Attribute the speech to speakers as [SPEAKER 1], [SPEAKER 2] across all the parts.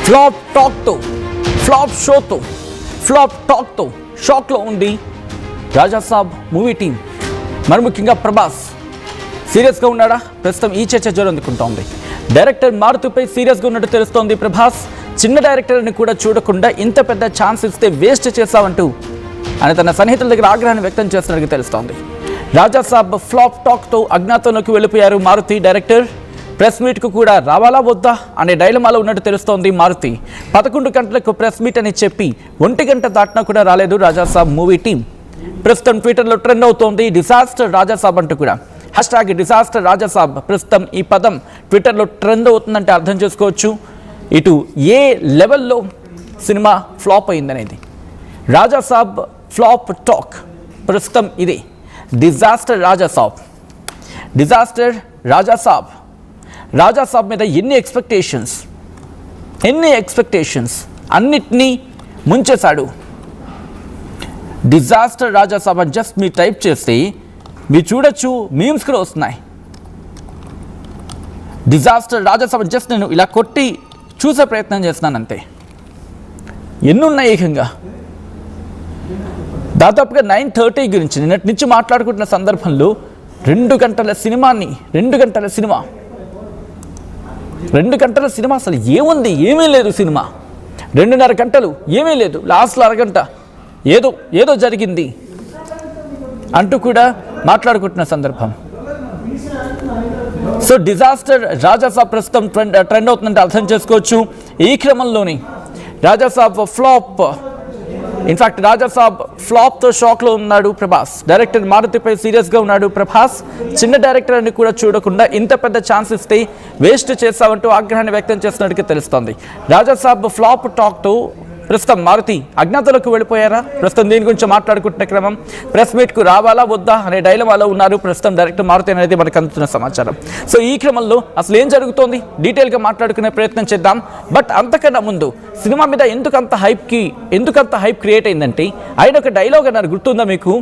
[SPEAKER 1] Flop టాక్తో, flop షోతో, flop టాక్తో షాక్లో ఉంది Raja Saab movie team. మరి ముఖ్యంగా ప్రభాస్ సీరియస్గా ఉన్నాడా? ప్రస్తుతం ఈ చర్చ జోరందుకుంటోంది. డైరెక్టర్ మారుతిపై సీరియస్గా ఉన్నట్టు తెలుస్తోంది ప్రభాస్. చిన్న డైరెక్టర్ని కూడా చూడకుండా ఇంత పెద్ద ఛాన్స్ ఇస్తే వేస్ట్ చేశావంటూ ఆయన తన సన్నిహితుల దగ్గర ఆగ్రహాన్ని వ్యక్తం చేస్తున్నట్టు తెలుస్తోంది. రాజాసాబ్ ఫ్లాప్ టాక్తో అజ్ఞాతంలోకి వెళ్ళిపోయారు మారుతి డైరెక్టర్. ప్రెస్ మీట్కు కూడా రావాలా వద్దా అనే డైలమాలో ఉన్నట్టు తెలుస్తోంది మారుతి. 11 గంటలకు ప్రెస్ మీట్ అని చెప్పి 1 గంట దాటినా కూడా రాలేదు రాజాసాబ్ మూవీ టీం. ప్రస్తుతం ట్విట్టర్లో ట్రెండ్ అవుతోంది డిజాస్టర్ రాజాసాబ్ అంటూ కూడా. హ్యాష్ట్యాగ్ డిజాస్టర్ రాజాసాబ్ ప్రస్తుతం ఈ పదం ట్విట్టర్లో ట్రెండ్ అవుతుందంటే అర్థం చేసుకోవచ్చు ఇటు ఏ లెవెల్లో సినిమా ఫ్లాప్ అయిందనేది. రాజాసాబ్ ఫ్లాప్ టాక్ ప్రస్తుతం ఇదే. Disaster Rajasaab, disaster Rajasaab. రాజాసాబ్ మీద ఎన్ని ఎక్స్పెక్టేషన్స్ అన్నిటినీ ముంచేశాడు. డిజాస్టర్ రాజాసాబ్ అని జస్ట్ మీరు టైప్ చేస్తే మీరు చూడొచ్చు, మీమ్స్ కూడా వస్తున్నాయి. డిజాస్టర్ రాజాసాబ్ జస్ట్ నేను ఇలా కొట్టి చూసే ప్రయత్నం చేస్తున్నాను అంతే. ఎన్నున్నాయి ఏకంగా దాదాపుగా 9:30 గురించి నిన్నటి నుంచి మాట్లాడుకుంటున్న సందర్భంలో 2 గంటల సినిమాని 2 గంటల సినిమా అసలు ఏముంది? ఏమీ లేదు సినిమా. 2.5 గంటలు ఏమీ లేదు. లాస్ట్లో అరగంట ఏదో జరిగింది అంటూ కూడా మాట్లాడుకుంటున్న సందర్భం. సో డిజాస్టర్ రాజాసాబ్ ప్రస్తుతం ట్రెండ్ అవుతుందంటే అర్థం చేసుకోవచ్చు. ఈ క్రమంలోని రాజాసాబ్ ఫ్లాప్, ఇన్ఫాక్ట్ రాజాసాబ్ ఫ్లాప్తో షాక్లో ఉన్నాడు ప్రభాస్. డైరెక్టర్ మారుతిపై సీరియస్గా ఉన్నాడు ప్రభాస్. చిన్న డైరెక్టర్ అని కూడా చూడకుండా ఇంత పెద్ద ఛాన్స్ ఇస్తే వేస్ట్ చేస్తామంటూ ఆగ్రహాన్ని వ్యక్తం చేస్తున్నట్టుగా తెలుస్తోంది. రాజాసాబ్ ఫ్లాప్ టాక్తో ప్రస్తుతం మారుతి అజ్ఞాతంలోకి వెళ్ళిపోయారా? ప్రస్తుతం దీని గురించి మాట్లాడుకుంటున్న క్రమం. ప్రెస్ మీట్కు రావాలా వద్దా అనే డైలమాలో ఉన్నారు ప్రస్తుతం డైరెక్టర్ మారుతి అనేది మనకు అందుతున్న సమాచారం. సో ఈ క్రమంలో అసలు ఏం జరుగుతోంది డీటెయిల్గా మాట్లాడుకునే ప్రయత్నం చేద్దాం. బట్ అంతకన్నా ముందు సినిమా మీద ఎందుకంత హైప్ క్రియేట్ అయిందంటే ఆయన ఒక డైలాగ్ అన్నారు, గుర్తుందా మీకు?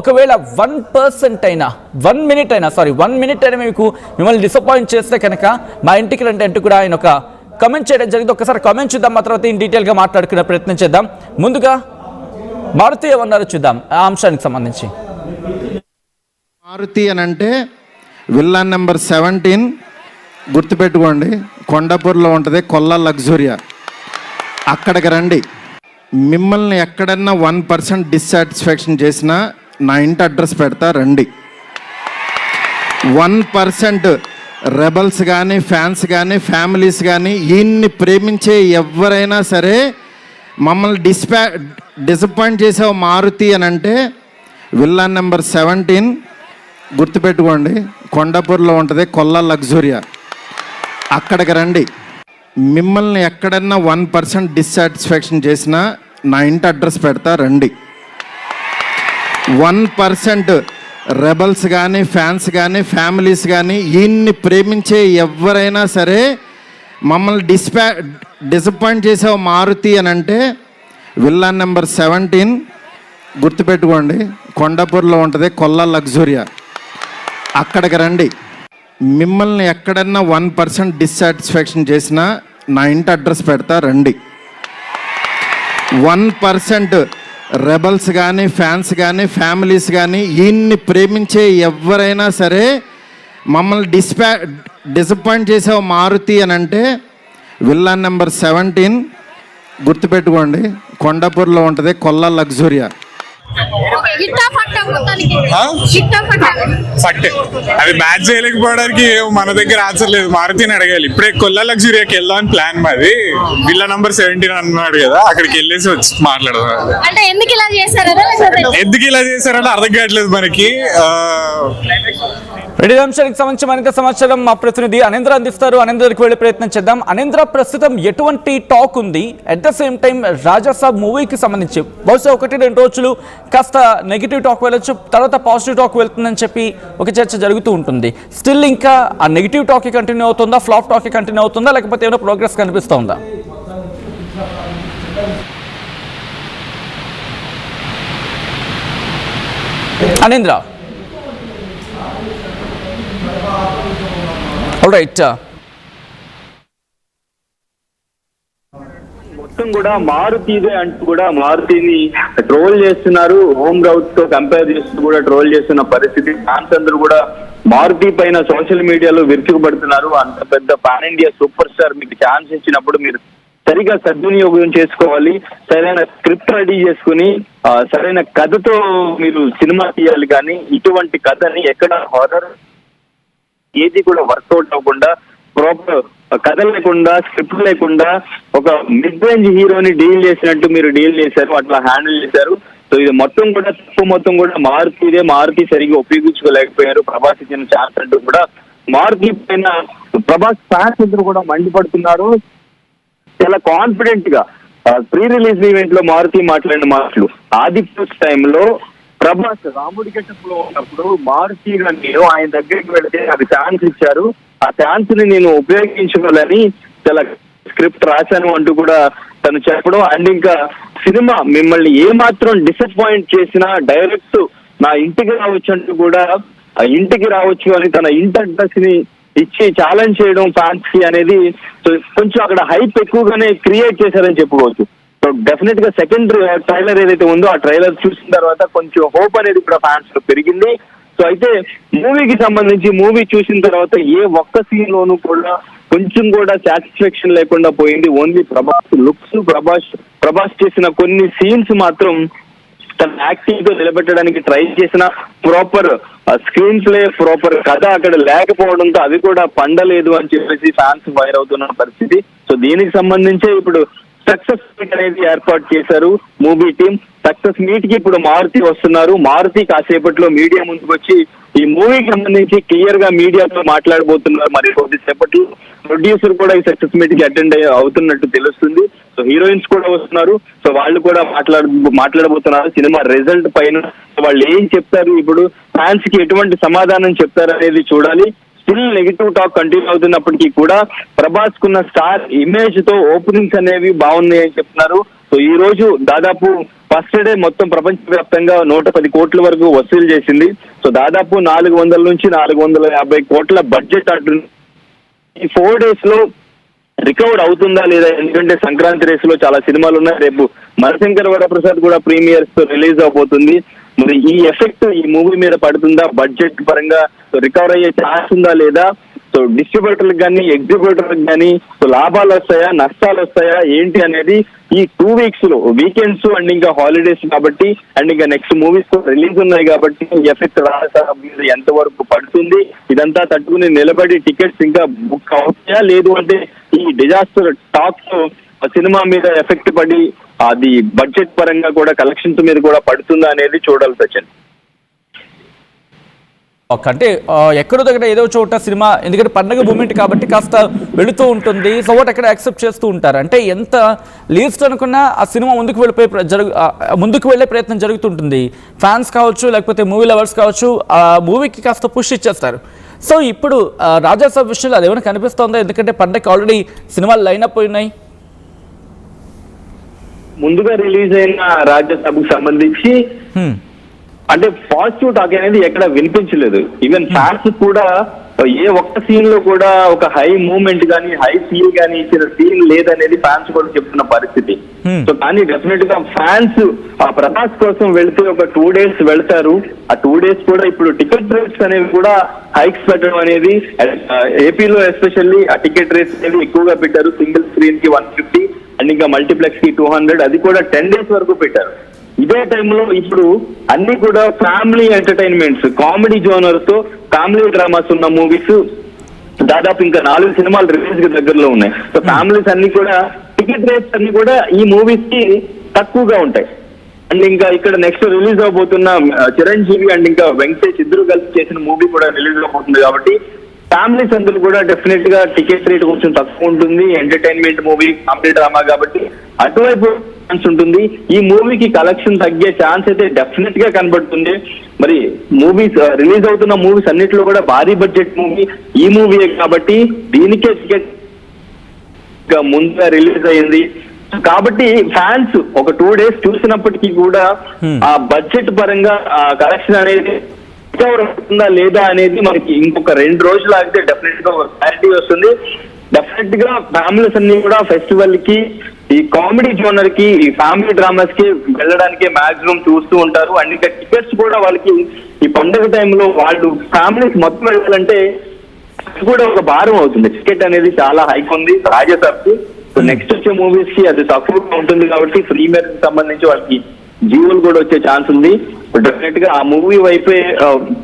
[SPEAKER 1] ఒకవేళ 1% అయినా 1 మినిట్ అయినా మీకు మిమ్మల్ని డిసప్పాయింట్ చేస్తే కనుక మా ఇంటికి రండి అంటూ కూడా ఆయన ఒక కమెంట్ చేయడం జరిగింది. ఒకసారి కమెంట్ చూద్దాం, ఆ తర్వాత డీటెయిల్గా మాట్లాడుకునే ప్రయత్నం చేద్దాం. ముందుగా మారుతి ఏమన్నారో చూద్దాం ఆ అంశానికి సంబంధించి.
[SPEAKER 2] మారుతి అని అంటే విల్లాన్ నెంబర్ 17 గుర్తుపెట్టుకోండి. కొండాపూర్లో ఉంటుంది కొల్లా లగ్జూరియా. అక్కడికి రండి. మిమ్మల్ని ఎక్కడన్నా 1% డిస్సాటిస్ఫాక్షన్ చేసినా నా ఇంటి అడ్రస్ పెడతా, రండి. 1% రెబల్స్ కానీ ఫ్యాన్స్ కానీ ఫ్యామిలీస్ కానీ ఈయన్ని ప్రేమించే ఎవరైనా సరే మమ్మల్ని డిసప్పాయింట్ చేసే మారుతి అని అంటే విల్లాన్ నెంబర్ 17 గుర్తుపెట్టుకోండి. కొండాపూర్లో ఉంటుంది కొల్లా లగ్జూరియా. అక్కడికి రండి. మిమ్మల్ని ఎక్కడన్నా 1% డిస్సాటిస్ఫాక్షన్ చేసినా నా ఇంటి అడ్రస్ పెడతా, రండి. 1% రెబల్స్ కానీ ఫ్యాన్స్ కానీ ఫ్యామిలీస్ కానీ ఈయన్ని ప్రేమించే ఎవరైనా సరే మమ్మల్ని డిసప్పాయింట్ చేసే మారుతి అని అంటే విల్లాన్ నెంబర్ 17 గుర్తుపెట్టుకోండి. కొండాపూర్లో ఉంటుంది కొల్లా లగ్జూరియా. అక్కడికి రండి. మిమ్మల్ని ఎక్కడన్నా 1% డిస్సాటిస్ఫాక్షన్ చేసినా నా ఇంటి అడ్రస్ పెడతా, రండి. 1% రెబల్స్ కానీ ఫ్యాన్స్ కానీ ఫ్యామిలీస్ కానీ ఈయన్ని ప్రేమించే ఎవరైనా సరే మమ్మల్ని డిసప్పాయింట్ చేసే మారుతి అని అంటే విల్లాన్ నెంబర్ 17 గుర్తుపెట్టుకోండి. కొండాపూర్లో ఉంటుంది కొల్లా లగ్జూరియా.
[SPEAKER 3] ఫట్ అది మ్యాచ్ చేయలేకపోవడానికి మన దగ్గర ఆన్సర్ లేదు. మారుతిని అడగాలి. ఇప్పుడే కొల్లా లగ్జూరియాకి వెళ్దామని ప్లాన్ మాది. విల్లా నంబర్ 17 అన్నాడు కదా, అక్కడికి వెళ్ళేసి వచ్చి మాట్లాడదాం.
[SPEAKER 4] ఎందుకు ఇలా
[SPEAKER 3] చేశారంటే అర్థం కావట్లేదు మనకి.
[SPEAKER 1] రెడీ అంశానికి సంబంధించి మరింత సమాచారం మా ప్రతినిధి అనీంద్ర అందిస్తారు. అనీంద్రకి వెళ్ళే ప్రయత్నం చేద్దాం. అనీంద్ర, ప్రస్తుతం ఎటువంటి టాక్ ఉంది? At the same time Raja Saab మూవీకి సంబంధించి బహుశా 1-2 రోజులు కాస్త నెగిటివ్ టాక్ వెళ్ళొచ్చు, తర్వాత పాజిటివ్ టాక్ వెళ్తుందని చెప్పి ఒక చర్చ జరుగుతూ ఉంటుంది. స్టిల్ ఇంకా ఆ నెగిటివ్ టాక్ కంటిన్యూ అవుతుందా, ఫ్లాప్ టాక్ కంటిన్యూ అవుతుందా, లేకపోతే ఏమైనా ప్రోగ్రెస్ కనిపిస్తుందా? అనీంద్ర, all right.
[SPEAKER 4] మొత్తం కూడా మారుతిదే అంటూ కూడా మారుతిని ట్రోల్ చేస్తున్నారు. హోమ్ గ్రౌండ్ తో కంపేర్ చేస్తూ కూడా ట్రోల్ చేస్తున్న పరిస్థితి. ఫ్యాన్స్ అందరూ కూడా మారుతి పైన సోషల్ మీడియాలో విరుచుకుపడుతున్నారు. అంత పెద్ద పాన్ ఇండియా సూపర్ స్టార్ మీకు ఛాన్స్ ఇచ్చినప్పుడు మీరు సరిగా సద్వినియోగం చేసుకోవాలి. సరైన స్క్రిప్ట్ రెడీ చేసుకుని సరైన కథతో మీరు సినిమా తీయాలి. కానీ ఇటువంటి కథని ఎక్కడ హారర్ ఏది కూడా వర్కౌట్ అవ్వకుండా, ప్రాపర్ కథ లేకుండా, స్క్రిప్ట్ లేకుండా ఒక మిడ్ రేంజ్ హీరోని డీల్ చేసినట్టు మీరు డీల్ చేశారు, అట్లా హ్యాండిల్ చేశారు. సో ఇది మొత్తం కూడా తప్పు మొత్తం కూడా మారుతి సరిగ్గా ఉపయోగించుకోలేకపోయారు. ప్రభాస్ ఇచ్చిన ఛాన్స్ అంటూ కూడా మారుతి పైన ప్రభాస్ ఫ్యాన్స్ అందరూ కూడా మండిపడుతున్నారు. చాలా కాన్ఫిడెంట్ గా ప్రీ రిలీజ్ ఈవెంట్ లో మారుతి మాట్లాడిన మాటలు, ఆది పురుష్ టైంలో ప్రభాస్ రాముడి గెటప్ లో ఉన్నప్పుడు మారుతి నేను ఆయన దగ్గరికి వెళితే నాకు ఛాన్స్ ఇచ్చారు, ఆ ఛాన్స్ ని నేను ఉపయోగించుకోవాలని చాలా స్క్రిప్ట్ రాశాను అంటూ కూడా తను చెప్పడం. అండ్ ఇంకా సినిమా మిమ్మల్ని ఏ మాత్రం డిసప్పాయింట్ చేసినా డైరెక్ట్ నా ఇంటికి రావచ్చు అంటూ కూడా ఆ ఇంటికి రావచ్చు అని తన ఇంటి అడ్రస్ ని ఇచ్చి ఛాలెంజ్ చేయడం ఫ్యాన్స్ కి అనేది కొంచెం అక్కడ హైప్ ఎక్కువగానే క్రియేట్ చేశారని చెప్పుకోవచ్చు. సో డెఫినెట్ గా సెకండ్ ట్రైలర్ ఏదైతే ఉందో ఆ ట్రైలర్ చూసిన తర్వాత కొంచెం హోప్ అనేది కూడా ఫ్యాన్స్ లో పెరిగింది. సో అయితే మూవీకి సంబంధించి మూవీ చూసిన తర్వాత ఏ ఒక్క సీన్ లోనూ కూడా కొంచెం కూడా సాటిస్ఫాక్షన్ లేకుండా పోయింది. ఓన్లీ ప్రభాస్ లుక్స్, ప్రభాస్ చేసిన కొన్ని సీన్స్ మాత్రం తన యాక్టింగ్ తో నిలబెట్టడానికి ట్రై చేసిన ప్రాపర్ స్క్రీన్ ప్లే, ప్రాపర్ కథ అక్కడ లేకపోవడంతో అవి కూడా పండలేదు అని చెప్పేసి ఫ్యాన్స్ ఫైర్ అవుతున్న పరిస్థితి. సో దీనికి సంబంధించే ఇప్పుడు సక్సెస్ మీట్ అనేది ఏర్పాటు చేశారు మూవీ టీమ్. సక్సెస్ మీట్ కి ఇప్పుడు మారుతి వస్తున్నారు. మారుతి కాసేపట్లో మీడియా ముందుకు వచ్చి ఈ మూవీకి సంబంధించి క్లియర్ గా మీడియాతో మాట్లాడబోతున్నారు. మరి కొద్దిసేపట్లో ప్రొడ్యూసర్ కూడా ఈ సక్సెస్ మీట్ కి అటెండ్ అవుతున్నట్టు తెలుస్తుంది. సో హీరోయిన్స్ కూడా వస్తున్నారు. సో వాళ్ళు కూడా మాట్లాడబోతున్నారు సినిమా రిజల్ట్ పైన. వాళ్ళు ఏం చెప్తారు, ఇప్పుడు ఫ్యాన్స్ కి ఎటువంటి సమాధానం చెప్తారు అనేది చూడాలి. స్టిల్ నెగిటివ్ టాక్ కంటిన్యూ అవుతున్నప్పటికీ కూడా ప్రభాస్ కున్న స్టార్ ఇమేజ్ తో ఓపెనింగ్స్ అనేవి బాగున్నాయని చెప్తున్నారు. సో ఈ రోజు దాదాపు ఫస్ట్ డే మొత్తం ప్రపంచవ్యాప్తంగా 110 కోట్ల వరకు వసూలు చేసింది. సో దాదాపు 400 నుంచి 450 కోట్ల బడ్జెట్ అంటుంది. ఈ 4 days లో రికవర్ అవుతుందా లేదా, ఎందుకంటే సంక్రాంతి రేస్ లో చాలా సినిమాలు ఉన్నాయి. రేపు మనశంకర్ వరప్రసాద్ కూడా ప్రీమియర్స్ రిలీజ్ అవబోతుంది. మరి ఈ ఎఫెక్ట్ ఈ మూవీ మీద పడుతుందా, బడ్జెట్ పరంగా రికవర్ అయ్యే ఛాన్స్ ఉందా లేదా, సో డిస్ట్రిబ్యూటర్లకు కానీ ఎగ్జిబ్యూటర్లకు కానీ సో లాభాలు వస్తాయా, నష్టాలు వస్తాయా ఏంటి అనేది ఈ 2 weeks లో వీకెండ్స్ అండ్ ఇంకా హాలిడేస్ కాబట్టి అండ్ ఇంకా నెక్స్ట్ మూవీస్ రిలీజ్ ఉన్నాయి కాబట్టి ఎఫెక్ట్ మీద ఎంత వరకు పడుతుంది, ఇదంతా తట్టుకుని నిలబడి టికెట్స్ ఇంకా బుక్ అవుతాయా లేదు అంటే ఈ డిజాస్టర్ టాక్స్ సినిమా మీద ఎఫెక్ట్ పడి అది బడ్జెట్ పరంగా కూడా కలెక్షన్స్ మీద కూడా పడుతుందా అనేది చూడాలి సచిన్.
[SPEAKER 1] అంటే ఎక్కడో దగ్గర ఏదో చోట సినిమా, ఎందుకంటే పండగ మూమెంట్ కాబట్టి కాస్త వెళుతూ ఉంటుంది. సో వాట్ ఎక్కడ యాక్సెప్ట్ చేస్తూ ఉంటారు. అంటే ఎంత లీస్ట్ అనుకున్నా ఆ సినిమా ముందుకు వెళ్ళే ప్రయత్నం జరుగుతుంటుంది. ఫ్యాన్స్ కావచ్చు లేకపోతే మూవీ లవర్స్ కావచ్చు ఆ మూవీకి కాస్త పుష్ ఇచ్చేస్తారు. సో ఇప్పుడు రాజాసాబ్ విషయంలో అదేమైనా కనిపిస్తోందా, ఎందుకంటే పండగకి ఆల్రెడీ సినిమాలు లైనప్ ఉన్నాయి.
[SPEAKER 4] ముందుగా రిలీజ్ అయిన రాజాసాబ్కు సంబంధించి అంటే పాజిటివ్ టాక్ అనేది ఎక్కడ వినిపించలేదు. ఈవెన్ ఫ్యాన్స్ కూడా ఏ ఒక్క సీన్ లో కూడా ఒక హై మూమెంట్ గానీ హై ఫీల్ గానీ ఇచ్చిన సీన్ లేదనేది ఫ్యాన్స్ కూడా చెప్తున్న పరిస్థితి. సో కానీ డెఫినెట్ గా ఫ్యాన్స్ ఆ ప్రభాస్ కోసం వెళ్తే ఒక 2 days వెళ్తారు. ఆ 2 days కూడా ఇప్పుడు టికెట్ రేట్స్ అనేవి కూడా హైక్స్ పెట్టడం అనేది ఏపీలో ఎస్పెషల్లీ ఆ టికెట్ రేట్స్ అనేవి ఎక్కువగా పెట్టారు. సింగిల్ స్క్రీన్ కి 150 అండ్ ఇంకా మల్టీప్లెక్స్ కి 200, అది కూడా 10 days వరకు పెట్టారు. ఇదే టైంలో ఇప్పుడు అన్ని కూడా ఫ్యామిలీ ఎంటర్టైన్మెంట్స్, కామెడీ జోనర్ తో ఫ్యామిలీ డ్రామాస్ ఉన్న మూవీస్ దాదాపు ఇంకా 4 సినిమాలు రిలీజ్ కి దగ్గరలో ఉన్నాయి. సో ఫ్యామిలీస్ అన్ని కూడా టికెట్ రేట్స్ అన్ని కూడా ఈ మూవీస్ కి తక్కువగా ఉంటాయి. అండ్ ఇంకా ఇక్కడ నెక్స్ట్ రిలీజ్ అవబోతున్న చిరంజీవి అండ్ ఇంకా వెంకటేష్ ఇద్దరు కలిసి చేసిన మూవీ కూడా రిలీజ్ అవబోతుంది కాబట్టి ఫ్యామిలీస్ అందరూ కూడా డెఫినెట్ గా టికెట్ రేట్ కొంచెం తక్కువ ఉంటుంది. ఎంటర్టైన్మెంట్ మూవీ, కామెడీ డ్రామా కాబట్టి అటువైపు ఛాన్స్ ఉంటుంది. ఈ మూవీకి కలెక్షన్ తగ్గే ఛాన్స్ అయితే డెఫినెట్ గా కనబడుతుంది. మరి మూవీస్ రిలీజ్ అవుతున్న మూవీస్ అన్నిట్లో కూడా భారీ బడ్జెట్ మూవీ ఈ మూవీయే కాబట్టి దీనికే టికెట్ ముందుగా రిలీజ్ అయింది కాబట్టి ఫ్యాన్స్ ఒక 2 days చూసినప్పటికీ కూడా ఆ బడ్జెట్ పరంగా ఆ కలెక్షన్ అనేది రికవర్ అవుతుందా లేదా అనేది మనకి ఇంకొక 2 రోజులు ఆగితే డెఫినెట్ గా ఒక క్లారిటీ వస్తుంది. డెఫినెట్ గా ఫ్యామిలీస్ అన్ని కూడా ఫెస్టివల్ కి ఈ కామెడీ జోనర్ కి, ఈ ఫ్యామిలీ డ్రామాస్ కి వెళ్ళడానికి మాక్సిమం చూస్తూ ఉంటారు. అండ్ ఇంకా టికెట్స్ కూడా వాళ్ళకి ఈ పండుగ టైంలో వాళ్ళు ఫ్యామిలీస్ మొత్తం వెళ్ళాలంటే కూడా ఒక భారం అవుతుంది. టికెట్ అనేది చాలా హైక్ ఉంది రాజసాబ్కి. సో నెక్స్ట్ వచ్చే మూవీస్ కి అది తక్కువగా ఉంటుంది కాబట్టి ఫ్రీ మ్యారేజ్ సంబంధించి వాళ్ళకి జీవోలు కూడా వచ్చే ఛాన్స్ ఉంది. డెఫినెట్ గా ఆ మూవీ వైపే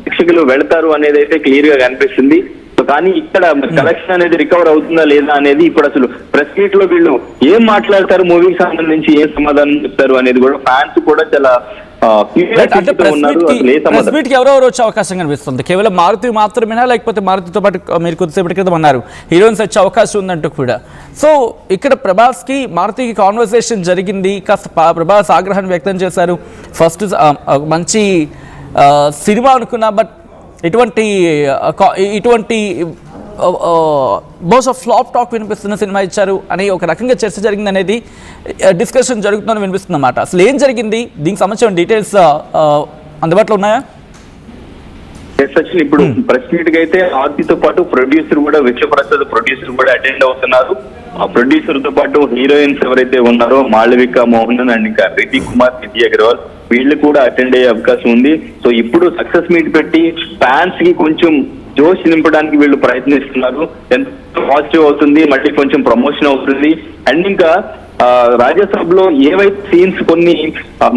[SPEAKER 4] ప్రేక్షకులు వెళ్తారు అనేది అయితే క్లియర్ గా కనిపిస్తుంది. సో కానీ ఇక్కడ కలెక్షన్ అనేది రికవర్ అవుతుందా లేదా అనేది ఇప్పుడు అసలు ప్రెస్ మీట్ లో వీళ్ళు ఏం మాట్లాడతారు, మూవీకి సంబంధించి ఏం సమాధానం చెప్తారు అనేది కూడా ఫ్యాన్స్ కూడా చాలా
[SPEAKER 1] ప్రెస్ మీట్ కి ఎవరెవరు వచ్చే అవకాశం కనిపిస్తుంది? కేవలం మారుతి మాత్రమేనా, లేకపోతే మారుతితో పాటు మీరు కొద్దిసేపటి క్రితం అన్నారు హీరోయిన్స్ వచ్చే అవకాశం ఉందంటూ కూడా. సో ఇక్కడ ప్రభాస్ కి మారుతికి కాన్వర్సేషన్ జరిగింది, కాస్త ప్రభాస్ ఆగ్రహాన్ని వ్యక్తం చేశారు. ఫస్ట్ మంచి సినిమా అనుకున్నా, బట్ ఇటువంటి బహుశా ఫ్లాప్ టాక్ వినిపిస్తున్న సినిమా ఇచ్చారు అని ఒక రకంగా చర్చ జరిగింది అనేది డిస్కషన్ జరుగుతుందని వినిపిస్తుంది అన్నమాట. అసలు ఏం జరిగింది, దీనికి సంబంధించిన డీటెయిల్స్ అందుబాటులో ఉన్నాయా?
[SPEAKER 4] ఇప్పుడు ప్రెస్ మీట్ కి అయితే ఆర్తితో పాటు ప్రొడ్యూసర్ కూడా, విశ్వప్రసాద్ ప్రొడ్యూసర్ కూడా అటెండ్ అవుతున్నారు. ఆ ప్రొడ్యూసర్ తో పాటు హీరోయిన్స్ ఎవరైతే ఉన్నారో మాళవిక మోహన్ అండ్ ఇంకా రితి కుమార్, నిధి అగర్వాల్ వీళ్ళు కూడా అటెండ్ అయ్యే అవకాశం ఉంది. సో ఇప్పుడు సక్సెస్ మీట్ పెట్టి ఫ్యాన్స్ కి కొంచెం జోష్ నింపడానికి వీళ్ళు ప్రయత్నిస్తున్నారు. ఎంత పాజిటివ్ అవుతుంది, మళ్ళీ కొంచెం ప్రమోషన్ అవుతుంది. అండ్ ఇంకా రాజ్యసభ లో ఏవైతే సీన్స్ కొన్ని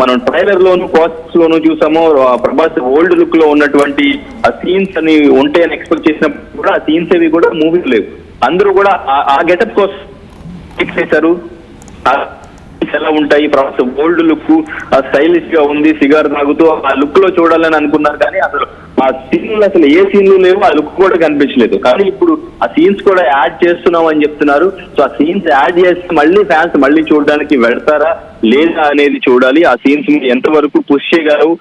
[SPEAKER 4] మనం ట్రైలర్ లోను, పోస్టర్స్ లోను చూసామో, ప్రభాస్ ఓల్డ్ లుక్ లో ఉన్నటువంటి ఆ సీన్స్ అని ఉంటే అని ఎక్స్పెక్ట్ చేసినప్పుడు కూడా ఆ సీన్స్ అవి కూడా మూవీ లేవు. అందరూ కూడా ఆ గెటప్ కోసం ఫిక్స్ చేశారు. ఎలా ఉంటాయి, ప్రభాస్ ఓల్డ్ లుక్ స్టైలిష్ గా ఉంది, సిగార్ తాగుతూ ఆ లుక్ లో చూడాలని అనుకున్నారు. కానీ అసలు ఆ సీన్లు అసలు ఏ సీన్లు లేవు, ఆ లుక్ కూడా కనిపించలేదు. కానీ ఇప్పుడు ఆ సీన్స్ కూడా యాడ్ చేస్తున్నాం అని చెప్తున్నారు. సో ఆ సీన్స్ యాడ్ చేస్తే మళ్ళీ ఫ్యాన్స్ మళ్ళీ చూడడానికి వెళ్తారా లేదా అనేది చూడాలి. ఆ సీన్స్ ఎంతవరకు పుష్ చేయగలవు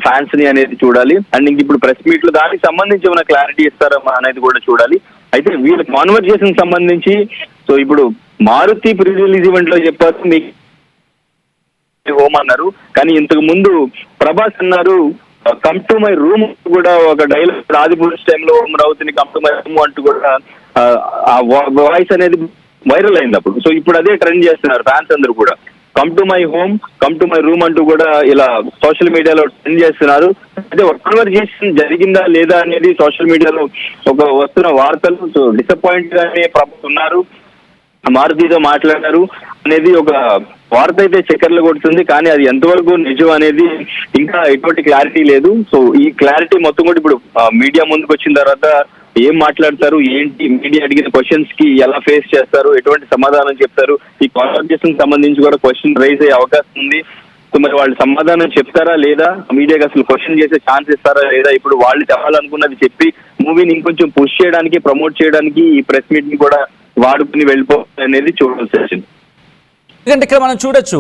[SPEAKER 4] ఫ్యాన్స్ ని అనేది చూడాలి. అండ్ ఇంక ఇప్పుడు ప్రెస్ మీట్ లో దానికి సంబంధించి ఏమైనా క్లారిటీ ఇస్తారా అనేది కూడా చూడాలి. అయితే వీళ్ళ కాన్వర్జేషన్ సంబంధించి సో ఇప్పుడు మారుతి ప్రీ రిలీజ్ ఈవెంట్ లో చెప్పారు మీకు హోమ్ అన్నారు, కానీ ఇంతకు ముందు ప్రభాస్ అన్నారు కమ్ టు మై రూమ్ కూడా ఒక డైలాగ్ ఆదిపురుష్ టైంలో ఓం రావుతిని కమ్ టు మై రూమ్ అంటూ కూడా ఆ వాయిస్ అనేది వైరల్ అయింది అప్పుడు. సో ఇప్పుడు అదే ట్రెండ్ చేస్తున్నారు ఫ్యాన్స్ అందరూ కూడా, come to my home, come to my room అంటూ కూడా ఇలా సోషల్ మీడియాలో ట్రెండ్ చేస్తున్నారు. అయితే ఒక కన్వర్జేషన్ జరిగిందా లేదా అనేది సోషల్ మీడియాలో ఒక వస్తున్న వార్తలు. సో డిసప్పాయింట్ గానే ప్రభాస్ ఉన్నారు, మారుతితో మాట్లాడారు అనేది ఒక వార్త అయితే చక్కర్లు కొడుతుంది. కానీ అది ఎంతవరకు నిజం అనేది ఇంకా ఎటువంటి క్లారిటీ లేదు. సో ఈ క్లారిటీ మొత్తం కూడా ఇప్పుడు మీడియా ముందుకు వచ్చిన తర్వాత ఏం మాట్లాడతారు, ఏంటి, మీడియా అడిగిన క్వశ్చన్స్ కి ఎలా ఫేస్ చేస్తారు, ఎటువంటి సమాధానం చెప్తారు, ఈ కాన్వర్జేషన్ సంబంధించి కూడా క్వశ్చన్ రైజ్ అయ్యే అవకాశం ఉంది. సో మరి వాళ్ళు సమాధానం చెప్తారా లేదా, మీడియాకి అసలు క్వశ్చన్ చేసే ఛాన్స్ ఇస్తారా లేదా, ఇప్పుడు వాళ్ళు చెప్పాలనుకున్నది చెప్పి మూవీని ఇంకొంచెం పుష్ చేయడానికి, ప్రమోట్ చేయడానికి ఈ ప్రెస్ మీట్ ని కూడా వాడుకుని వెళ్ళిపోవాలి అనేది చూడాల్సి వచ్చింది.
[SPEAKER 1] ఎందుకంటే ఇక్కడ మనం చూడొచ్చు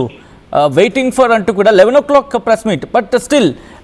[SPEAKER 1] వెయిటింగ్ ఫర్ అంటూ కూడా 11 o'clock press meet, but still